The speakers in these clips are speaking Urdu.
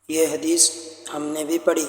یہ حدیث ہم نے بھی پڑھی،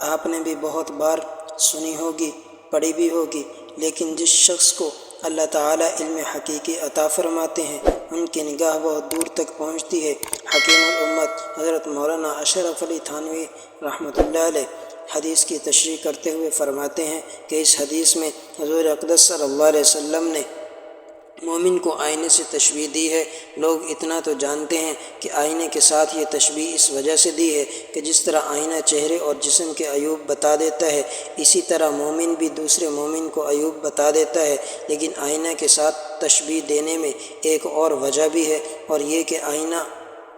آپ نے بھی بہت بار سنی ہوگی، پڑھی بھی ہوگی، لیکن جس شخص کو اللہ تعالیٰ علم حقیقی عطا فرماتے ہیں ان کی نگاہ بہت دور تک پہنچتی ہے۔ حکیم الامت حضرت مولانا اشرف علی تھانوی رحمۃ اللہ علیہ حدیث کی تشریح کرتے ہوئے فرماتے ہیں کہ اس حدیث میں حضور اقدس صلی اللہ علیہ وسلم نے مومن کو آئینے سے تشبیہ دی ہے۔ لوگ اتنا تو جانتے ہیں کہ آئینے کے ساتھ یہ تشبیہ اس وجہ سے دی ہے کہ جس طرح آئینہ چہرے اور جسم کے عیوب بتا دیتا ہے، اسی طرح مومن بھی دوسرے مومن کو عیوب بتا دیتا ہے۔ لیکن آئینہ کے ساتھ تشبیہ دینے میں ایک اور وجہ بھی ہے، اور یہ کہ آئینہ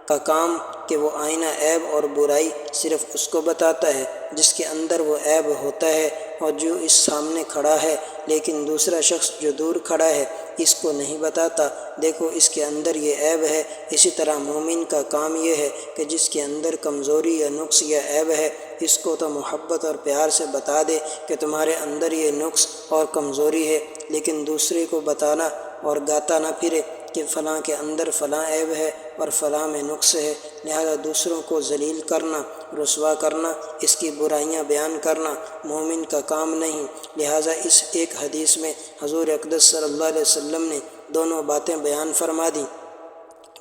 کا کام کہ وہ آئینہ عیب اور برائی صرف اس کو بتاتا ہے جس کے اندر وہ عیب ہوتا ہے، اور جو اس سامنے کھڑا ہے لیکن دوسرا شخص جو دور کھڑا ہے اس کو نہیں بتاتا، دیکھو اس کے اندر یہ عیب ہے۔ اسی طرح مومن کا کام یہ ہے کہ جس کے اندر کمزوری یا نقص یا عیب ہے اس کو تو محبت اور پیار سے بتا دے کہ تمہارے اندر یہ نقص اور کمزوری ہے، لیکن دوسرے کو بتانا اور گاتا نہ پھرے کہ فلاں کے اندر فلاں عیب ہے اور فلاں میں نقص ہے، لہذا دوسروں کو ذلیل کرنا، رسوا کرنا، اس کی برائیاں بیان کرنا مومن کا کام نہیں۔ لہذا اس ایک حدیث میں حضور اقدس صلی اللہ علیہ وسلم نے دونوں باتیں بیان فرما دیں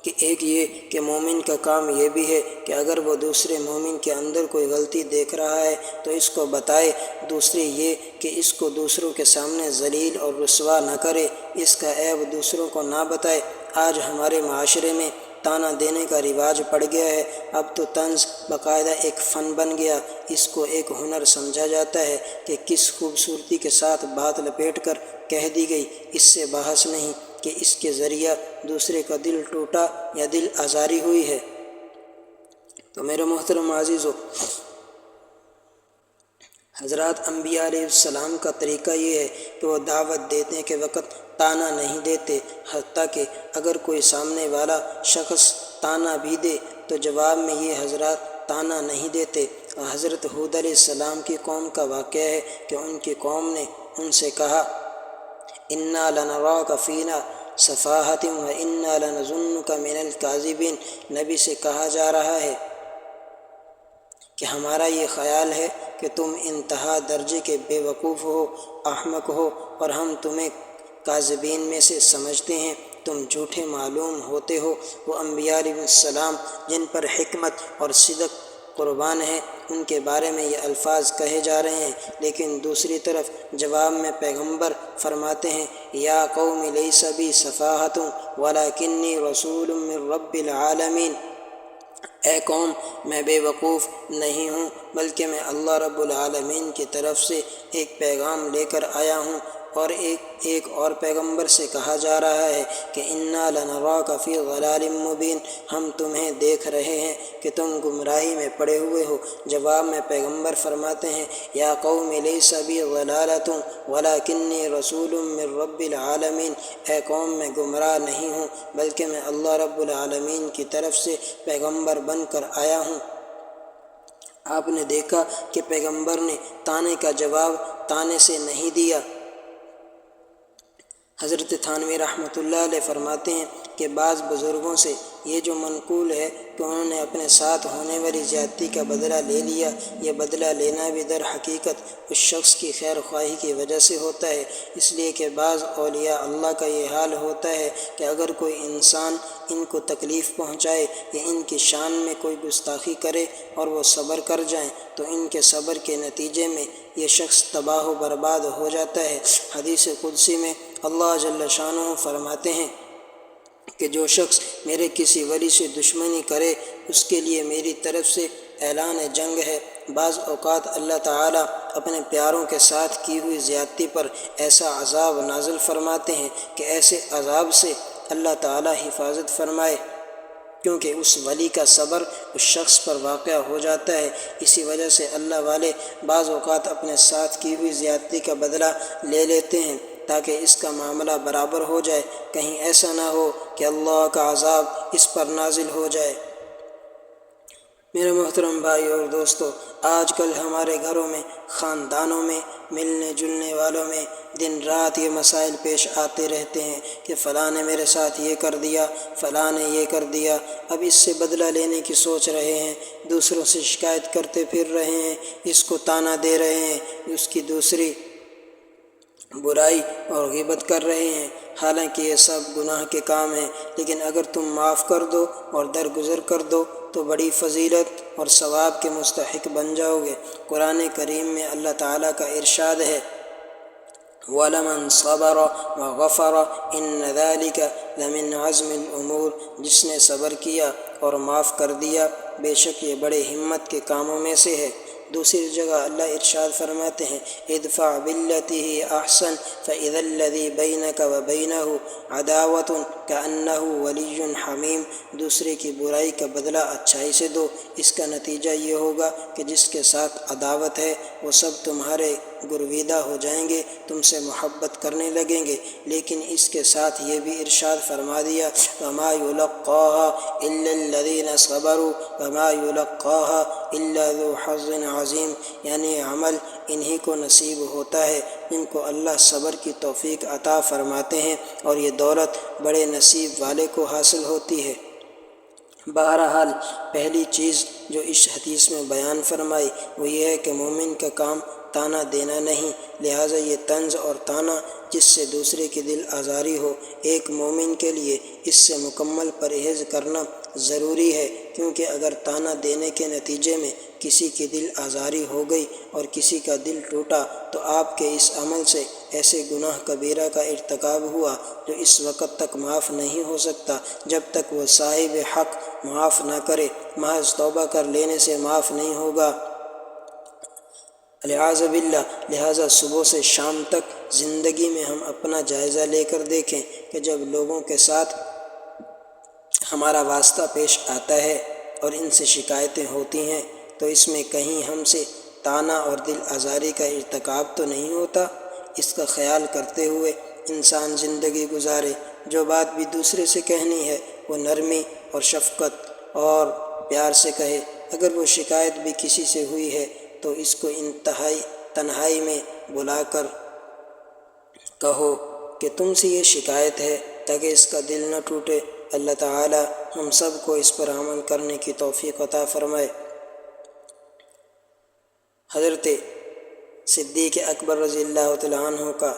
کہ ایک یہ کہ مومن کا کام یہ بھی ہے کہ اگر وہ دوسرے مومن کے اندر کوئی غلطی دیکھ رہا ہے تو اس کو بتائے، دوسری یہ کہ اس کو دوسروں کے سامنے ذلیل اور رسوا نہ کرے، اس کا عیب دوسروں کو نہ بتائے۔ آج ہمارے معاشرے میں طعنہ دینے کا رواج پڑ گیا ہے، اب تو طنز باقاعدہ ایک فن بن گیا، اس کو ایک ہنر سمجھا جاتا ہے کہ کس خوبصورتی کے ساتھ بات لپیٹ کر کہہ دی گئی، اس سے بحث نہیں کہ اس کے ذریعہ دوسرے کا دل ٹوٹا یا دل آزاری ہوئی ہے۔ تو میرے محترم عزیزو، حضرات انبیاء علیہ السلام کا طریقہ یہ ہے کہ وہ دعوت دینے کے وقت طعنہ نہیں دیتے، حتیٰ کہ اگر کوئی سامنے والا شخص طعنہ بھی دے تو جواب میں یہ حضرات طعنہ نہیں دیتے۔ حضرت ہود علیہ السلام کی قوم کا واقعہ ہے کہ ان کی قوم نے ان سے کہا اِنَّا لَنَرَاكَ فِينَا صَفَاحَةٍ وَإِنَّا لَنَظُنُّكَ مِنَ الْكَاذِبِينَ۔ نبی سے کہا جا رہا ہے کہ ہمارا یہ خیال ہے کہ تم انتہا درجے کے بے وقوف ہو، احمق ہو، اور ہم تمہیں کاذبین میں سے سمجھتے ہیں، تم جھوٹے معلوم ہوتے ہو۔ وہ انبیاء علیہ السلام جن پر حکمت اور صدق قربان ہے ان کے بارے میں یہ الفاظ کہے جا رہے ہیں، لیکن دوسری طرف جواب میں پیغمبر فرماتے ہیں یا قوم لیس بی صفاحۃ ولکنی رسول من رب العالمین۔ اے قوم، میں بے وقوف نہیں ہوں بلکہ میں اللہ رب العالمین کی طرف سے ایک پیغام لے کر آیا ہوں۔ اور ایک اور پیغمبر سے کہا جا رہا ہے کہ انا لنراک فی ضلال مبین، ہم تمہیں دیکھ رہے ہیں کہ تم گمراہی میں پڑے ہوئے ہو۔ جواب میں پیغمبر فرماتے ہیں یا قوم لیس بی ضلالۃ ولکنی رسول من رب العالمین، اے قوم میں گمراہ نہیں ہوں بلکہ میں اللہ رب العالمین کی طرف سے پیغمبر بن کر آیا ہوں۔ آپ نے دیکھا کہ پیغمبر نے طعنے کا جواب طعنے سے نہیں دیا۔ حضرت تھانوی رحمۃ اللہ علیہ فرماتے ہیں کہ بعض بزرگوں سے یہ جو منقول ہے کہ انہوں نے اپنے ساتھ ہونے والی زیادتی کا بدلہ لے لیا، یہ بدلہ لینا بھی در حقیقت اس شخص کی خیر خواہی کی وجہ سے ہوتا ہے، اس لیے کہ بعض اولیاء اللہ کا یہ حال ہوتا ہے کہ اگر کوئی انسان ان کو تکلیف پہنچائے یا ان کی شان میں کوئی گستاخی کرے اور وہ صبر کر جائیں تو ان کے صبر کے نتیجے میں یہ شخص تباہ و برباد ہو جاتا ہے۔ حدیث قدسی میں اللہ جل شانہ فرماتے ہیں کہ جو شخص میرے کسی ولی سے دشمنی کرے اس کے لیے میری طرف سے اعلان جنگ ہے۔ بعض اوقات اللہ تعالیٰ اپنے پیاروں کے ساتھ کی ہوئی زیادتی پر ایسا عذاب نازل فرماتے ہیں کہ ایسے عذاب سے اللہ تعالیٰ حفاظت فرمائے، کیونکہ اس ولی کا صبر اس شخص پر واقع ہو جاتا ہے۔ اسی وجہ سے اللہ والے بعض اوقات اپنے ساتھ کی ہوئی زیادتی کا بدلہ لے لیتے ہیں تاکہ اس کا معاملہ برابر ہو جائے، کہیں ایسا نہ ہو کہ اللہ کا عذاب اس پر نازل ہو جائے۔ میرے محترم بھائی اور دوستو، آج کل ہمارے گھروں میں، خاندانوں میں، ملنے جلنے والوں میں دن رات یہ مسائل پیش آتے رہتے ہیں کہ فلاں نے میرے ساتھ یہ کر دیا، فلاں نے یہ کر دیا۔ اب اس سے بدلہ لینے کی سوچ رہے ہیں، دوسروں سے شکایت کرتے پھر رہے ہیں، اس کو طعنہ دے رہے ہیں، اس کی دوسری برائی اور غیبت کر رہے ہیں۔ حالانکہ یہ سب گناہ کے کام ہیں، لیکن اگر تم معاف کر دو اور درگزر کر دو تو بڑی فضیلت اور ثواب کے مستحق بن جاؤ گے۔ قرآن کریم میں اللہ تعالیٰ کا ارشاد ہے، وَلَمَنْ صَبَرَ وَغَفَرَ إِنَّ ذَلِكَ لَمِنْ عَزْمِ الْأُمُورِ، جس نے صبر کیا اور معاف کر دیا، بے شک یہ بڑے ہمت کے کاموں میں سے ہے۔ دوسری جگہ اللہ ارشاد فرماتے ہیں، ادفع بالتی ہی احسن فاذا الذی بینک وبینہ عداوۃ کأنہ ولی حمیم، دوسرے کی برائی کا بدلہ اچھائی سے دو، اس کا نتیجہ یہ ہوگا کہ جس کے ساتھ عداوت ہے وہ سب تمہارے گرویدہ ہو جائیں گے، تم سے محبت کرنے لگیں گے۔ لیکن اس کے ساتھ یہ بھی ارشاد فرما دیا، وما یلقاها الا الذین صبروا وما یلقاها الا ذو حظ عظیم، یعنی عمل انہی کو نصیب ہوتا ہے جن کو اللہ صبر کی توفیق عطا فرماتے ہیں، اور یہ دولت بڑے نصیب والے کو حاصل ہوتی ہے۔ بہرحال پہلی چیز جو اس حدیث میں بیان فرمائی وہ یہ ہے کہ مومن کا کام طعنہ دینا نہیں، لہٰذا یہ طنز اور طعنہ جس سے دوسرے کی دل آزاری ہو، ایک مومن کے لیے اس سے مکمل پرہیز کرنا ضروری ہے، کیونکہ اگر طعنہ دینے کے نتیجے میں کسی کی دل آزاری ہو گئی اور کسی کا دل ٹوٹا تو آپ کے اس عمل سے ایسے گناہ کبیرہ کا ارتکاب ہوا جو اس وقت تک معاف نہیں ہو سکتا جب تک وہ صاحب حق معاف نہ کرے، محض توبہ کر لینے سے معاف نہیں ہوگا، والعیاذ باللہ۔ لہٰذا صبح سے شام تک زندگی میں ہم اپنا جائزہ لے کر دیکھیں کہ جب لوگوں کے ساتھ ہمارا واسطہ پیش آتا ہے اور ان سے شکایتیں ہوتی ہیں تو اس میں کہیں ہم سے طعنہ اور دل آزاری کا ارتکاب تو نہیں ہوتا۔ اس کا خیال کرتے ہوئے انسان زندگی گزارے، جو بات بھی دوسرے سے کہنی ہے وہ نرمی اور شفقت اور پیار سے کہے۔ اگر وہ شکایت بھی کسی سے ہوئی ہے تو اس کو تنہائی میں بلا کر کہو کہ تم سے یہ شکایت ہے، تاکہ اس کا دل نہ ٹوٹے۔ اللہ تعالی ہم سب کو اس پر عمل کرنے کی توفیق عطا فرمائے۔ حضرت صدیق اکبر رضی اللہ تعالیٰ عنہ کا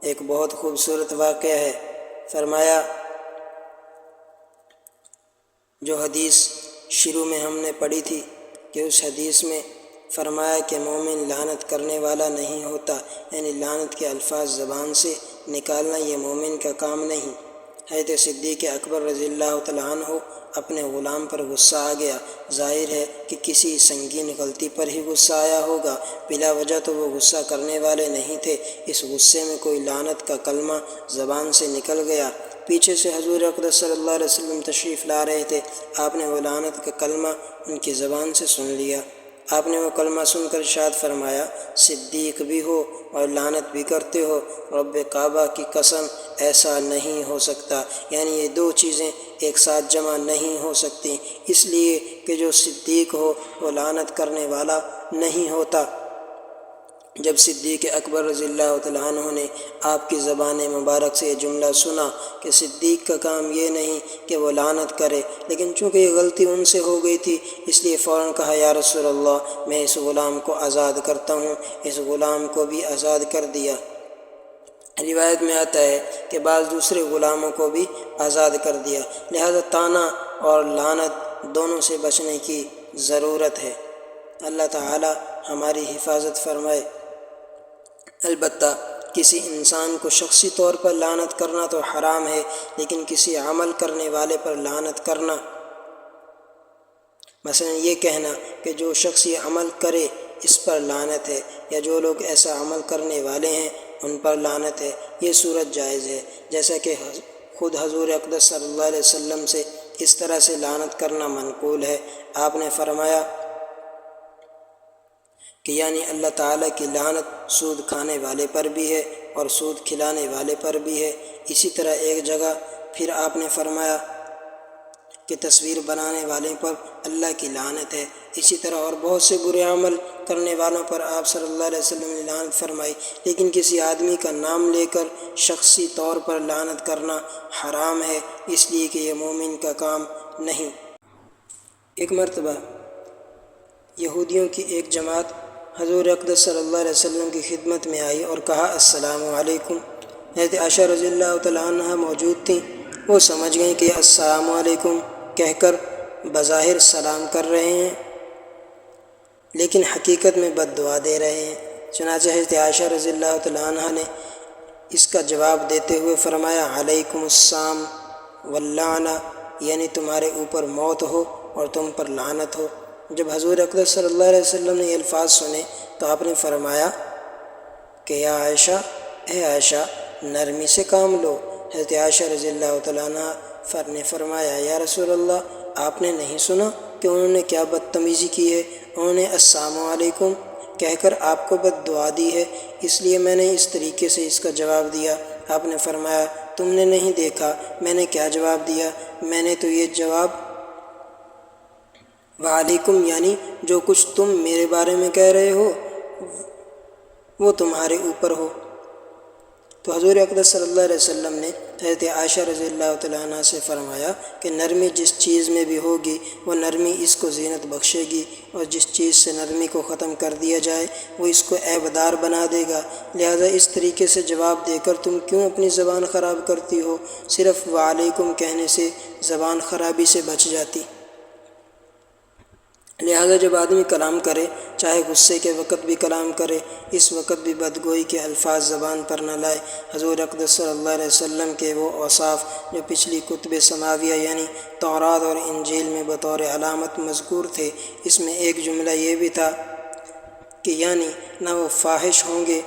ایک بہت خوبصورت واقعہ ہے۔ فرمایا، جو حدیث شروع میں ہم نے پڑھی تھی کہ اس حدیث میں فرمایا کہ مومن لعنت کرنے والا نہیں ہوتا، یعنی لعنت کے الفاظ زبان سے نکالنا یہ مومن کا کام نہیں۔ حضرت صدیق اکبر رضی اللہ تعالیٰ عنہ اپنے غلام پر غصہ آ گیا۔ ظاہر ہے کہ کسی سنگین غلطی پر ہی غصہ آیا ہوگا، بلا وجہ تو وہ غصہ کرنے والے نہیں تھے۔ اس غصے میں کوئی لعنت کا کلمہ زبان سے نکل گیا۔ پیچھے سے حضور اقدس صلی اللہ علیہ وسلم تشریف لا رہے تھے، آپ نے وہ لعنت کا کلمہ ان کی زبان سے سن لیا۔ آپ نے وہ کلمہ سن کر ارشاد فرمایا، صدیق بھی ہو اور لعنت بھی کرتے ہو، رب کعبہ کی قسم ایسا نہیں ہو سکتا، یعنی یہ دو چیزیں ایک ساتھ جمع نہیں ہو سکتی، اس لیے کہ جو صدیق ہو وہ لعنت کرنے والا نہیں ہوتا۔ جب صدیق اکبر رضی اللہ تعالیٰ عنہ نے آپ کی زبان مبارک سے یہ جملہ سنا کہ صدیق کا کام یہ نہیں کہ وہ لعنت کرے، لیکن چونکہ یہ غلطی ان سے ہو گئی تھی اس لیے فوراً کہا، یا رسول اللہ میں اس غلام کو آزاد کرتا ہوں۔ اس غلام کو بھی آزاد کر دیا۔ روایت میں آتا ہے کہ بعض دوسرے غلاموں کو بھی آزاد کر دیا۔ لہذا طعنہ اور لعنت دونوں سے بچنے کی ضرورت ہے۔ اللہ تعالی ہماری حفاظت فرمائے۔ البتہ کسی انسان کو شخصی طور پر لعنت کرنا تو حرام ہے، لیکن کسی عمل کرنے والے پر لعنت کرنا، مثلا یہ کہنا کہ جو شخص یہ عمل کرے اس پر لعنت ہے، یا جو لوگ ایسا عمل کرنے والے ہیں ان پر لعنت ہے، یہ صورت جائز ہے۔ جیسا کہ خود حضور اقدس صلی اللہ علیہ وسلم سے اس طرح سے لعنت کرنا منقول ہے۔ آپ نے فرمایا کہ یعنی اللہ تعالیٰ کی لعنت سود کھانے والے پر بھی ہے اور سود کھلانے والے پر بھی ہے۔ اسی طرح ایک جگہ پھر آپ نے فرمایا کہ کہ تصویر بنانے والے پر اللہ کی لعنت ہے۔ اسی طرح اور بہت سے برے عمل کرنے والوں پر آپ صلی اللہ علیہ وسلم نے لعنت فرمائی، لیکن کسی آدمی کا نام لے کر شخصی طور پر لعنت کرنا حرام ہے، اس لیے کہ یہ مومن کا کام نہیں۔ ایک مرتبہ یہودیوں کی ایک جماعت حضور اقدس صلی اللہ علیہ وسلم کی خدمت میں آئی اور کہا السلام علیکم۔ حضرت عائشہ رضی اللہ تعالیٰ عنہ موجود تھیں، وہ سمجھ گئیں کہ السلام علیکم کہہ کر بظاہر سلام کر رہے ہیں لیکن حقیقت میں بد دعا دے رہے ہیں۔ چنانچہ حضرت عائشہ رضی اللہ تعالیٰ عنہ نے اس کا جواب دیتے ہوئے فرمایا علیکم السلام واللعنہ، یعنی تمہارے اوپر موت ہو اور تم پر لعنت ہو۔ جب حضور اقدس صلی اللہ علیہ وسلم نے یہ الفاظ سنے تو آپ نے فرمایا کہ یا عائشہ، اے عائشہ نرمی سے کام لو۔ حضرت عائشہ رضی اللہ تعالیٰ عنہ نے فرمایا یا رسول اللہ، آپ نے نہیں سنا کہ انہوں نے کیا بدتمیزی کی ہے؟ انہوں نے السلام علیکم کہہ کر آپ کو بد دعا دی ہے، اس لیے میں نے اس طریقے سے اس کا جواب دیا۔ آپ نے فرمایا تم نے نہیں دیکھا میں نے کیا جواب دیا؟ میں نے تو یہ جواب وعلیکم یعنی جو کچھ تم میرے بارے میں کہہ رہے ہو وہ تمہارے اوپر ہو۔ تو حضور اقدس صلی اللہ علیہ وسلم نے حضرت عائشہ رضی اللہ تعالیٰ عنہ سے فرمایا کہ نرمی جس چیز میں بھی ہوگی وہ نرمی اس کو زینت بخشے گی، اور جس چیز سے نرمی کو ختم کر دیا جائے وہ اس کو عیبدار بنا دے گا۔ لہٰذا اس طریقے سے جواب دے کر تم کیوں اپنی زبان خراب کرتی ہو؟ صرف وعلیکم کہنے سے زبان خرابی سے بچ جاتی۔ لہذا جب آدمی کلام کرے، چاہے غصے کے وقت بھی کلام کرے، اس وقت بھی بدگوئی کے الفاظ زبان پر نہ لائے۔ حضور اقدس صلی اللہ علیہ وسلم کے وہ اوصاف جو پچھلی کتب سماویہ یعنی تورات اور انجیل میں بطور علامت مذکور تھے، اس میں ایک جملہ یہ بھی تھا کہ یعنی نہ وہ فاحش ہوں گے،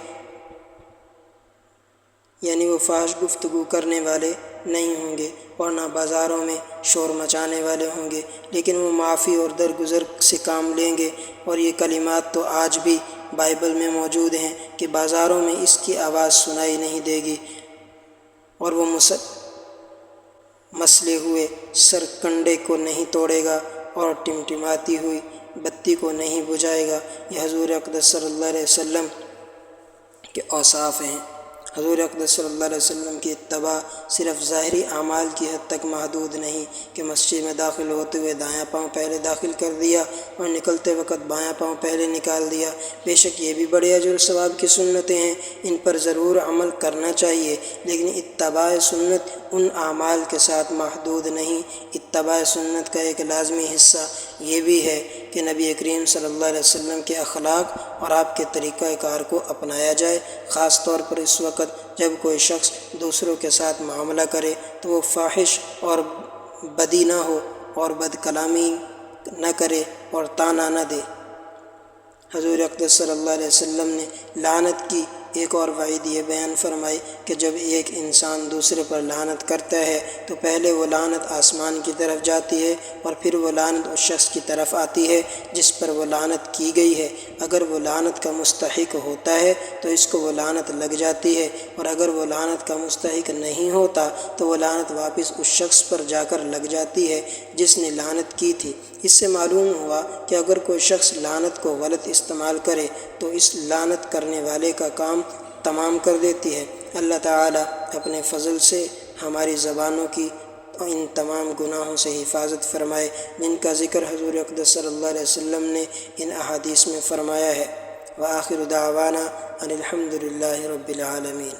یعنی وہ فاحش گفتگو کرنے والے نہیں ہوں گے اور نہ بازاروں میں شور مچانے والے ہوں گے، لیکن وہ معافی اور درگزر سے کام لیں گے۔ اور یہ کلمات تو آج بھی بائبل میں موجود ہیں کہ بازاروں میں اس کی آواز سنائی نہیں دے گی، اور وہ مسلے ہوئے سرکنڈے کو نہیں توڑے گا اور ٹمٹماتی ہوئی بتی کو نہیں بجھائے گا۔ یہ حضور اقدس صلی اللہ علیہ وسلم کے اوصاف ہیں۔ حضور اقدس صلی اللہ علیہ وسلم کی اتباع صرف ظاہری اعمال کی حد تک محدود نہیں کہ مسجد میں داخل ہوتے ہوئے دایاں پاؤں پہلے داخل کر دیا اور نکلتے وقت بایاں پاؤں پہلے نکال دیا۔ بے شک یہ بھی بڑے اجر و ثواب کی سنتیں ہیں، ان پر ضرور عمل کرنا چاہیے، لیکن اتباع سنت ان اعمال کے ساتھ محدود نہیں۔ اتباع سنت کا ایک لازمی حصہ یہ بھی ہے کہ نبی کریم صلی اللہ علیہ وسلم کے اخلاق اور آپ کے طریقہ کار کو اپنایا جائے، خاص طور پر اس وقت جب کوئی شخص دوسروں کے ساتھ معاملہ کرے تو وہ فاحش اور بدی نہ ہو اور بد کلامی نہ کرے اور طعنہ نہ دے۔ حضور اقدس صلی اللہ علیہ وسلم نے لعنت کی ایک اور وعید یہ بیان فرمائی کہ جب ایک انسان دوسرے پر لعنت کرتا ہے تو پہلے وہ لعنت آسمان کی طرف جاتی ہے اور پھر وہ لعنت اس شخص کی طرف آتی ہے جس پر وہ لعنت کی گئی ہے۔ اگر وہ لعنت کا مستحق ہوتا ہے تو اس کو وہ لعنت لگ جاتی ہے، اور اگر وہ لعنت کا مستحق نہیں ہوتا تو وہ لعنت واپس اس شخص پر جا کر لگ جاتی ہے جس نے لعنت کی تھی۔ اس سے معلوم ہوا کہ اگر کوئی شخص لعنت کو غلط استعمال کرے تو اس لعنت کرنے والے کا کام تمام کر دیتی ہے۔ اللہ تعالیٰ اپنے فضل سے ہماری زبانوں کی ان تمام گناہوں سے حفاظت فرمائے جن کا ذکر حضور اقدس صلی اللہ علیہ وسلم نے ان احادیث میں فرمایا ہے۔ وآخر دعوانا ان الحمد للہ رب العالمین۔